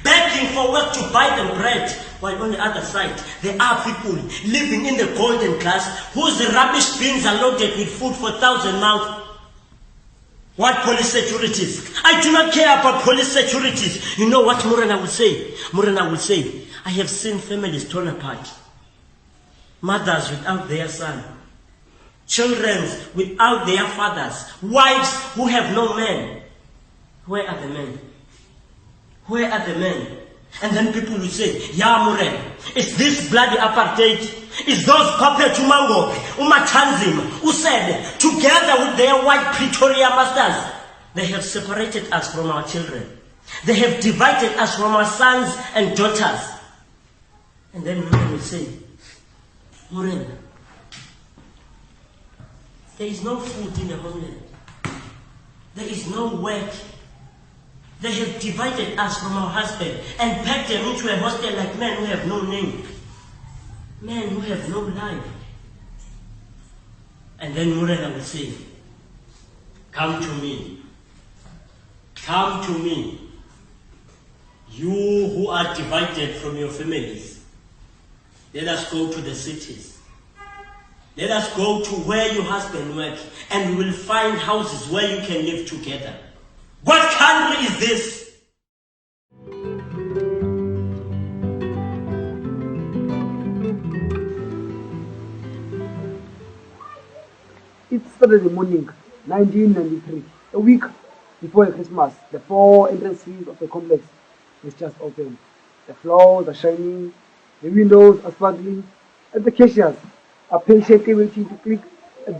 begging for work to buy them bread. While on the other side, there are people living in the golden class whose rubbish bins are loaded with food for 1,000 mouths. What police securities? I do not care about police securities. You know what Morena will say? Morena will say, I have seen families torn apart. Mothers without their son. Children without their fathers. Wives who have no men. Where are the men? Where are the men? And then people will say, yeah, Morena, is this bloody apartheid? Is those Pape Tumango, Umatanzim, who said, together with their white Pretoria masters, they have separated us from our children. They have divided us from our sons and daughters. And then Morena will say, Morena, there is no food in the homeland. There is no work. They have divided us from our husband and packed them into a hostel like men who have no name. Men who have no life. And then Morena will say, come to me. Come to me. You who are divided from your families. Let us go to the cities. Let us go to where your husband works, and we will find houses where you can live together. What country is this? It's Saturday morning, 1993, a week before Christmas. The 4 entrance fees of the complex is just open. The floors are shining, the windows are sparkling, and the cashiers are patiently waiting to click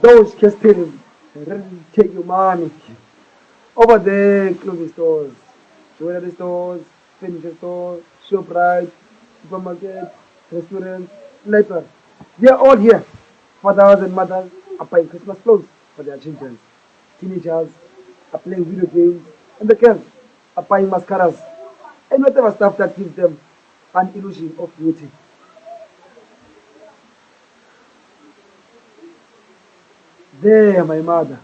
those cash tellers ready to take your money. Over there, clothing stores, jewelry stores, furniture stores, ShopRite, supermarkets, restaurants, library. They are all here. Fathers and mothers are buying Christmas clothes for their children. Teenagers are playing video games, and the girls are buying mascaras and whatever stuff that gives them an illusion of beauty. There, my mother,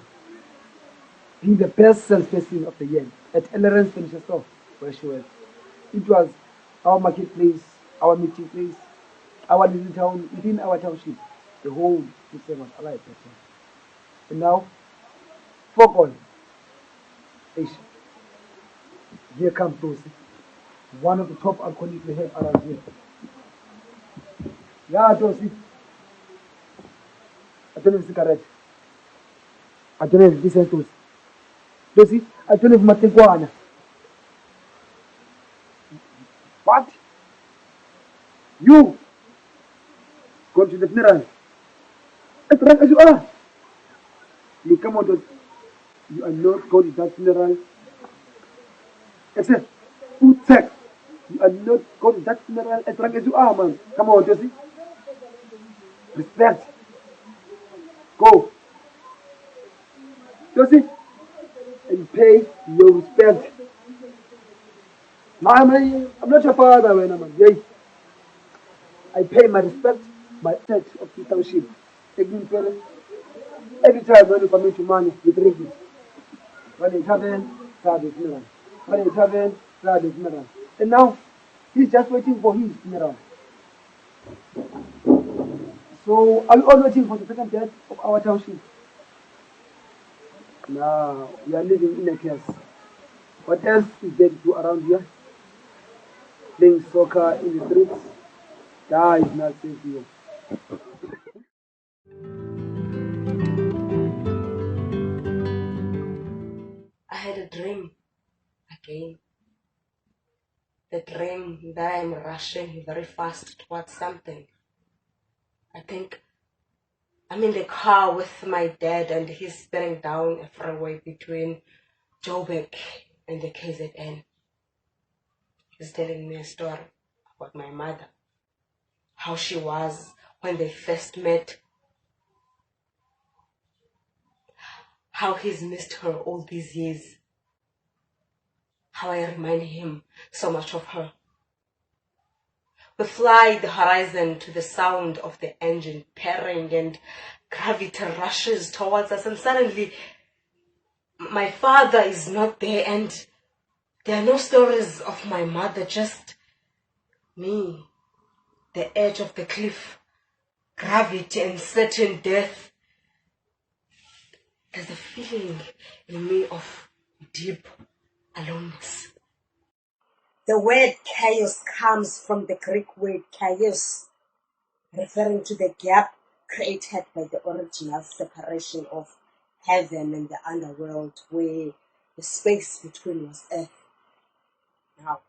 being the best salesperson of the year at Elleren's Furniture Store, where she worked. It was our marketplace, our meeting place, our little town within our township. The whole system was alive. And now, fuck all. Here comes Tosi, one of the top alcoholics we have around here. Yeah, Tosi. I don't have a cigarette. I don't have decent Tosi. Tosi, I don't have Mateguana. What? You go to the funeral. As right as you are. You come out of, you are not going to that funeral. Except, who check? You are not going to that funeral as long as you are, man. Come on, Josie. Respect. Go. Josie. And pay your respect. I'm not your father, man. Yes. I pay my respect, my tax of the township. Taking parents. Every time when you come into money, you drink it. When you travel, Saturday funeral. When you travel, Saturday funeral. And now, he's just waiting for his funeral. So, are we all waiting for the second death of our township? Now, we are living in a chaos. What else is there to do around here? Playing soccer in the streets? That is not safe here. I had a dream again. The dream that I am rushing very fast towards something. I think I'm in the car with my dad and he's staring down a freeway between Joburg and the KZN. He's telling me a story about my mother. How she was when they first met. How he's missed her all these years. How I remind him so much of her. We fly the horizon to the sound of the engine purring, and gravity rushes towards us, and suddenly my father is not there, and there are no stories of my mother, just me, the edge of the cliff, gravity and certain death. There's a feeling in me of deep aloneness. The word chaos comes from the Greek word chaos, referring to the gap created by the original separation of heaven and the underworld, where the space between was earth. Now,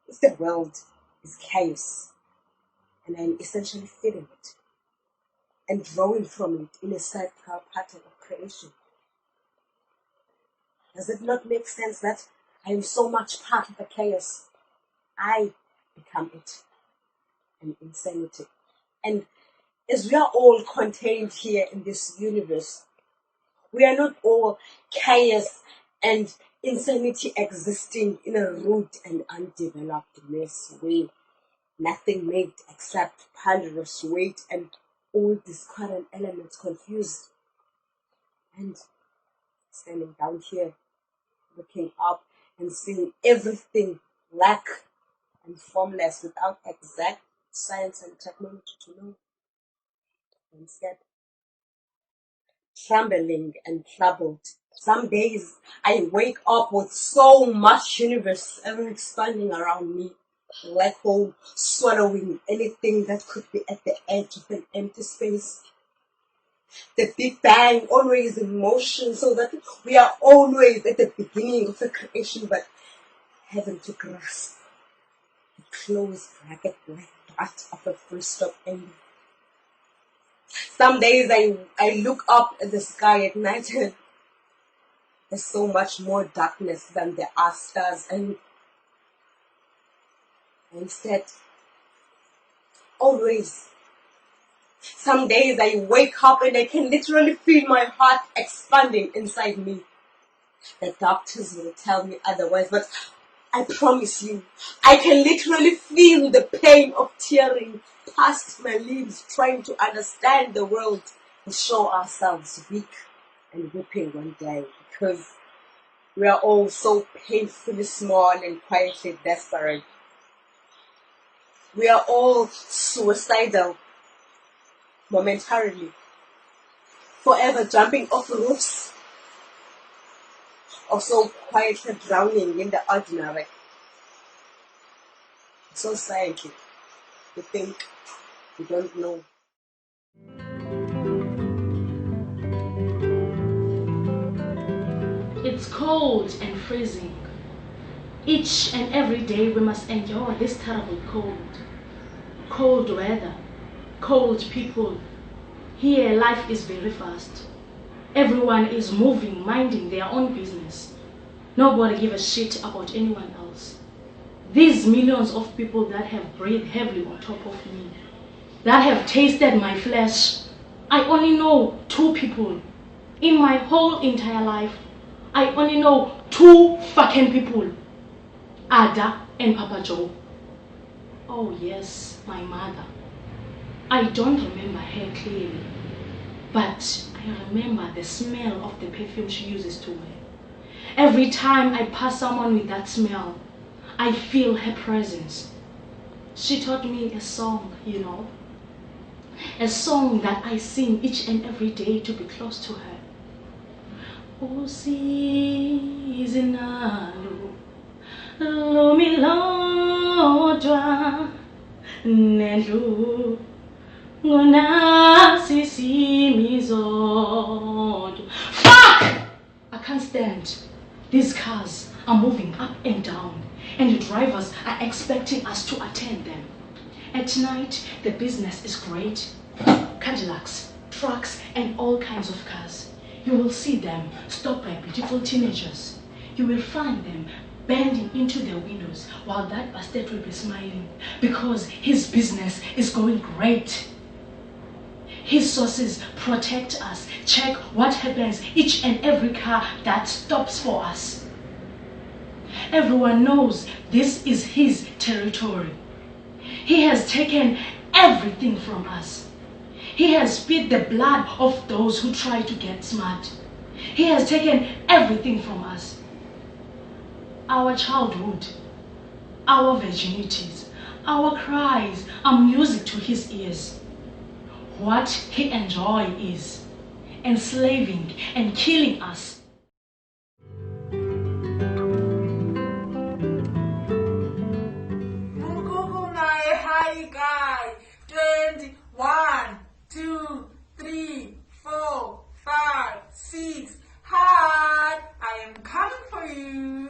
if the world is chaos, and I'm essentially feeding it and drawing from it in a cyclical pattern of creation, does it not make sense that I am so much part of the chaos? I become it, and insanity. And as we are all contained here in this universe, we are not all chaos and insanity existing in a rude and undeveloped mess where nothing made except ponderous weight and all discordant elements confused. And standing down here, looking up and seeing everything black and formless without exact science and technology to know. Instead, trembling and troubled. Some days I wake up with so much universe ever expanding around me, black hole swallowing anything that could be at the edge of an empty space. The Big Bang always in motion, so that we are always at the beginning of a creation, but having to grasp the closed bracket black dot of a full stop ending. Some days I look up at the sky at night and there's so much more darkness than there are stars, and instead, always, some days I wake up and I can literally feel my heart expanding inside me. The doctors will tell me otherwise, but I promise you, I can literally feel the pain of tearing past my limbs, trying to understand the world and show ourselves weak and weeping one day, because we are all so painfully small and quietly desperate. We are all suicidal momentarily, forever jumping off roofs, or so quietly drowning in the ordinary. So silently, we think we don't know. It's cold and freezing. Each and every day we must endure this terrible cold. Cold weather, cold people. Here life is very fast. Everyone is moving, minding their own business. Nobody gives a shit about anyone else. These millions of people that have breathed heavily on top of me, that have tasted my flesh, I only know 2 people. In my whole entire life, I only know 2 fucking people. Ada and Papa Joe. Oh yes, my mother. I don't remember her clearly, but I remember the smell of the perfume she uses to wear. Every time I pass someone with that smell, I feel her presence. She taught me a song, you know, a song that I sing each and every day to be close to her. Usizinalo lumilodwa nendlu ngonasisimizodo. Fuck! I can't stand. These cars are moving up and down, and the drivers are expecting us to attend them. At night, the business is great. Cadillacs, trucks, and all kinds of cars. You will see them stopped by beautiful teenagers. You will find them bending into their windows while that bastard will be smiling because his business is going great. His sources protect us, check what happens each and every car that stops for us. Everyone knows this is his territory. He has taken everything from us. He has spilled the blood of those who try to get smart. He has taken everything from us. Our childhood, our virginities, our cries are music to his ears. What he enjoys is enslaving and killing us. Hi guy, 20, 1, 2, 3, 4, 5, 6. Hi, I am coming for you.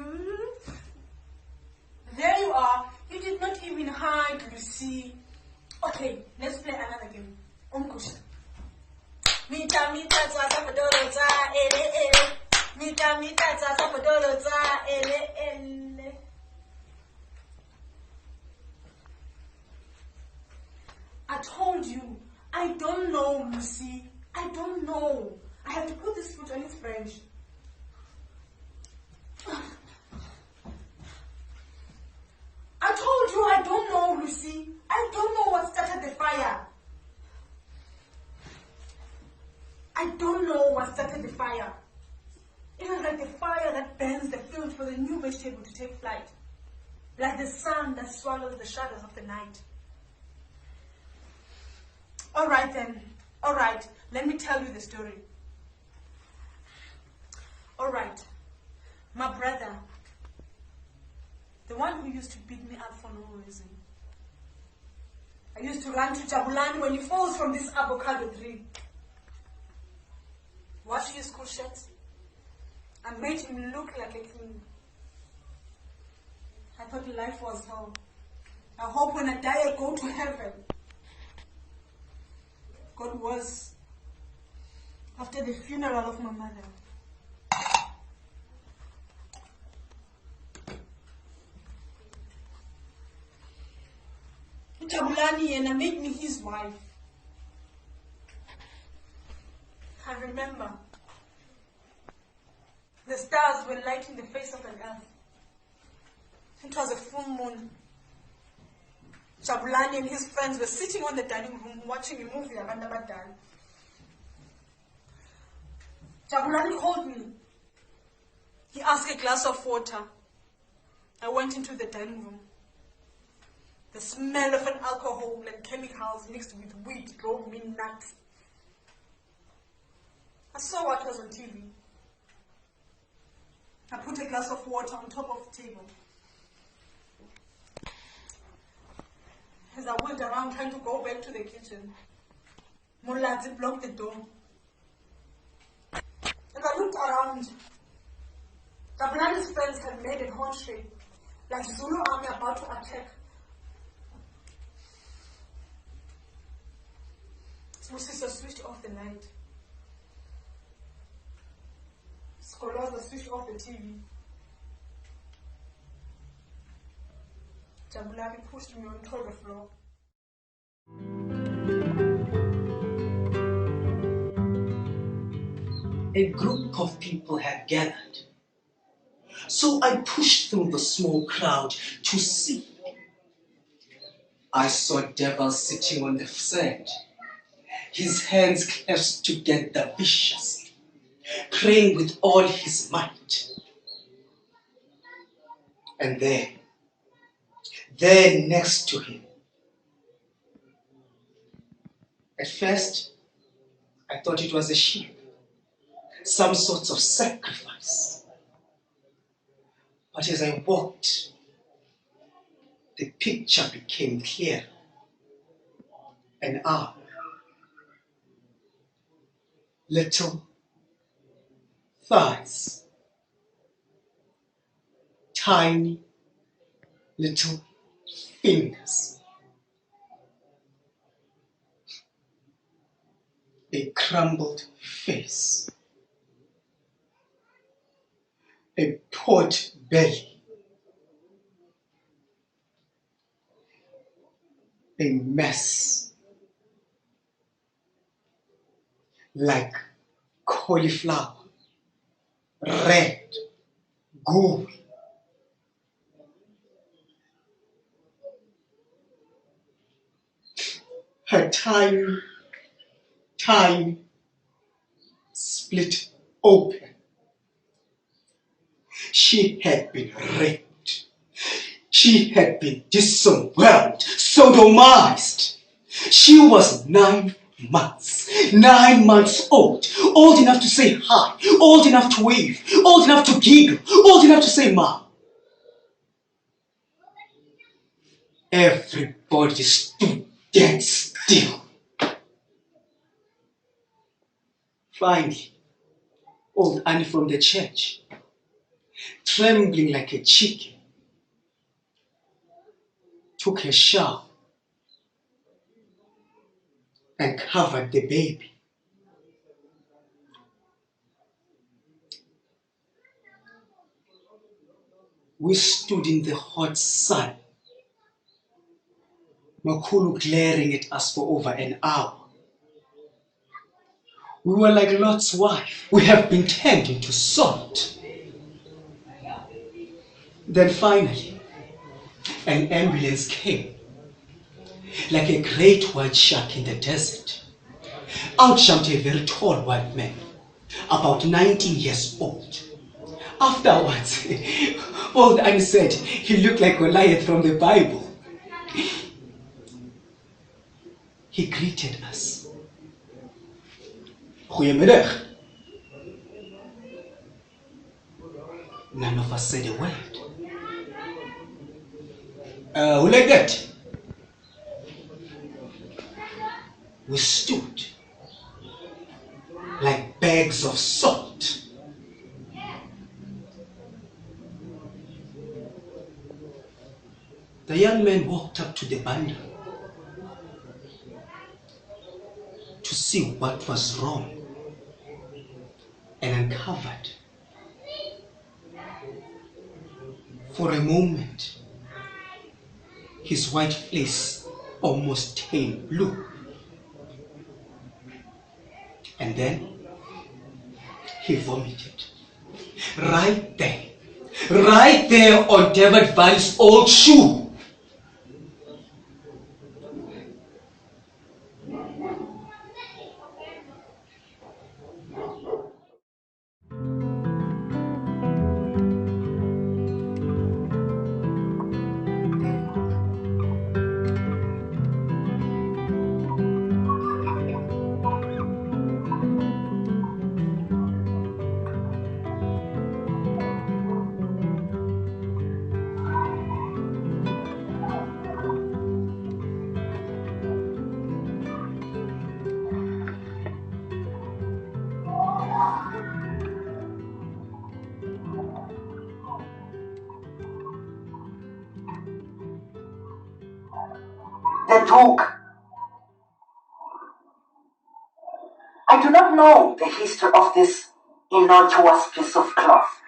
There you are. You did not even hide, Lucy. Okay, let's play another game. Umkush. Mita mita tata podolo ta ele ele. Mita mita tata podolo ta ele ele. I told you, I don't know, Lucy. I don't know. I have to put this foot on his French. I told you I don't know, Lucy. I don't know what started the fire. I don't know what started the fire. It was like the fire that burns the field for the new vegetable to take flight. Like the sun that swallows the shadows of the night. All right then. All right. Let me tell you the story. All right. My brother, the one who used to beat me up for no reason. I used to run to Jabulani when he falls from this avocado tree. Wash his school shirts. I made him look like a king. I thought life was hell. I hope when I die I go to heaven. God was after the funeral of my mother. Jabulani and made me his wife. I remember the stars were lighting the face of an earth. It was a full moon. Jabulani and his friends were sitting on the dining room watching a movie around Abadal. Jabulani called me. He asked a glass of water. I went into the dining room. The smell of an alcohol and chemicals mixed with weed drove me nuts. I saw what was on TV. I put a glass of water on top of the table. As I went around trying to go back to the kitchen, Mulazi blocked the door. As I looked around, Jabulani's friends had made a horn shape, like Zulu army about to attack. So sister switched off the light. Skoloza switched off the TV. Jabulani pushed me onto the floor. A group of people had gathered. So I pushed through the small crowd to see. I saw Devil sitting on the sand, his hands clasped together viciously, praying with all his might. And there next to him, at first, I thought it was a sheep, some sort of sacrifice. But as I walked, the picture became clear. An arm, little thighs, tiny little fingers, a crumbled face, a pot belly, a mess like cauliflower, red, gooey. her tiny split open. She had been raped. She had been disemboweled, sodomized. She was 9 months. 9 months old. Old enough to say hi. Old enough to wave. Old enough to giggle. Old enough to say ma. Everybody stood dead still. Finally, old Annie from the church, trembling like a chicken, took a shower and covered the baby. We stood in the hot sun, Makulu glaring at us for over an hour. We were like Lot's wife. We have been turned into salt. Then finally, an ambulance came, like a great white shark in the desert. Out jumped a very tall white man, about 19 years old. Afterwards, old Annie said he looked like Goliath from the Bible. He greeted us. Goeiemiddag. None of us said a word. Who like that? We stood like bags of salt. The young man walked up to the bundle to see what was wrong and uncovered. For a moment, his white face almost turned blue. And then he vomited. Right there on David Valley's old shoe. The Duke. I do not know the history of this innocuous piece of cloth.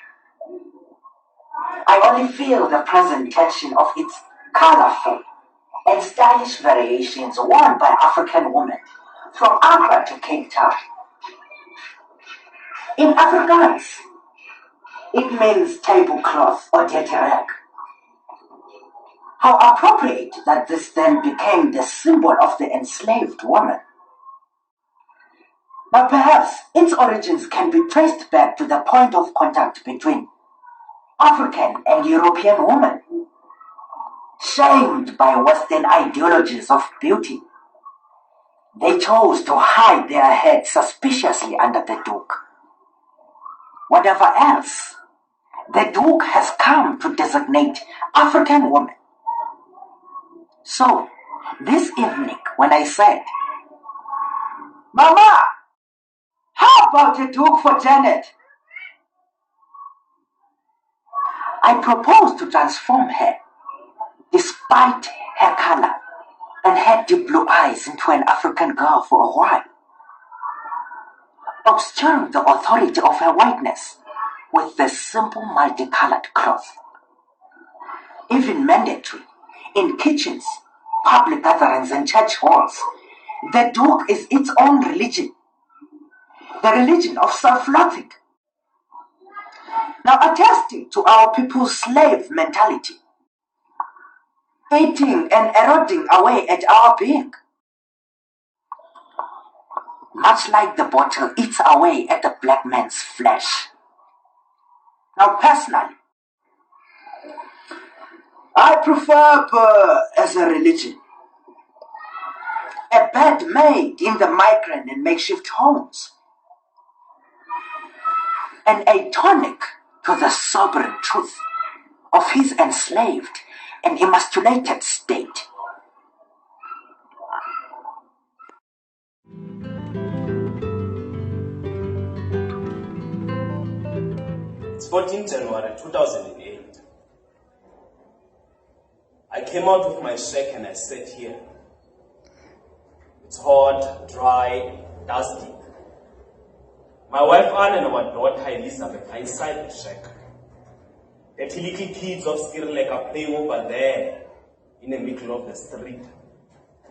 I only feel the present tension of its colorful and stylish variations worn by African women from Accra to Cape Town. In Afrikaans, it means tablecloth or dirty rag. How appropriate that this then became the symbol of the enslaved woman. But perhaps its origins can be traced back to the point of contact between African and European women, shamed by Western ideologies of beauty. They chose to hide their heads suspiciously under the Duke. Whatever else, the Duke has come to designate African women. So, this evening, when I said, "Mama, how about a Duke for Janet?" I proposed to transform her, despite her color and her deep blue eyes, into an African girl for a while, obscuring the authority of her whiteness with the simple multicolored cloth. Even mandatory in kitchens, public gatherings, and church halls, the Duke is its own religion, the religion of self-loathing. Now attesting to our people's slave mentality, eating and eroding away at our being. much like the bottle eats away at the black man's flesh. Now, personally, I prefer as a religion, a bed made in the migrant and makeshift homes, and a tonic to the sovereign truth of his enslaved and emasculated state. It's 14 January 2008. I came out of my shack and I sat here. It's hot, dry, dusty. My wife Anne and our daughter Elizabeth are inside the shack. The little kids of Skirlek are playing over there in the middle of the street.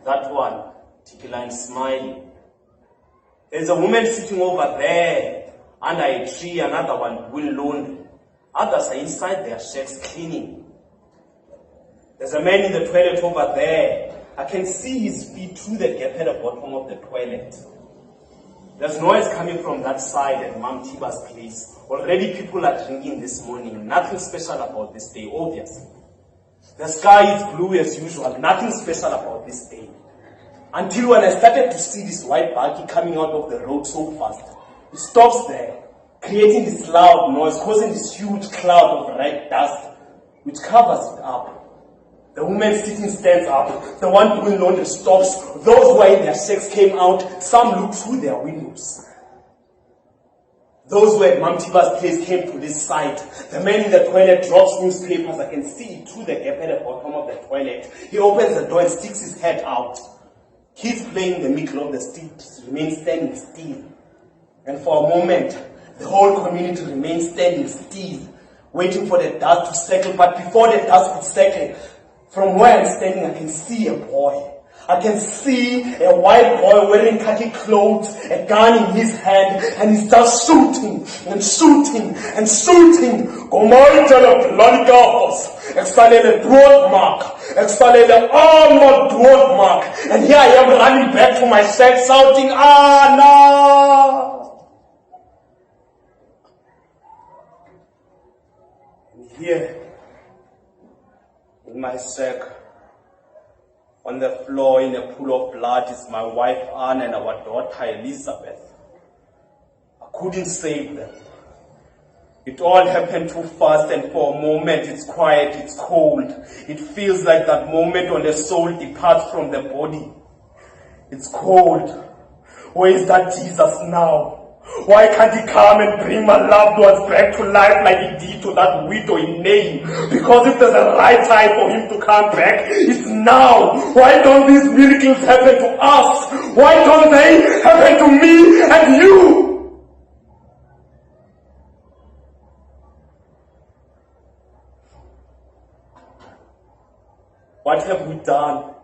That one, Tikiline smiling. There's a woman sitting over there under a tree, another one doing laundry. Others are inside their shacks cleaning. There's a man in the toilet over there. I can see his feet through the gap at the bottom of the toilet. There's noise coming from that side at Mam Tiba's place. Already people are drinking this morning. Nothing special about this day, obviously. The sky is blue as usual. Nothing special about this day. Until when I started to see this white buggy coming out of the road so fast. It stops there, creating this loud noise, causing this huge cloud of red dust, which covers it up. The woman sitting stands up. The one doing laundry stops. Those who are in their shacks came out. Some looked through their windows. Those who at Mam Tiba's place came to this side. The man in the toilet drops newspapers. I can see it through the gap at the bottom of the toilet. He opens the door and sticks his head out. Kids playing in the middle of the street remain standing still. And for a moment, the whole community remains standing still, waiting for the dust to settle. But before the dust could settle, from where I'm standing, I can see a boy. I can see a white boy wearing khaki clothes, a gun in his hand, and he's just shooting and shooting and shooting. Gomaitele bloody horse. Exhalele dwarf mark. Exhalele armored dwarf mark. And here I am running back to my shack shouting, no! And here, in my shack, on the floor in a pool of blood, is my wife Anne and our daughter Elizabeth. I couldn't save them. It all happened too fast, and for a moment it's quiet, it's cold. It feels like that moment when the soul departs from the body. It's cold. Where is that Jesus now? Why can't he come and bring my loved ones back to life like he did to that widow in Nain? Because if there's a right time for him to come back, it's now. Why don't these miracles happen to us? Why don't they happen to me and you? What have we done?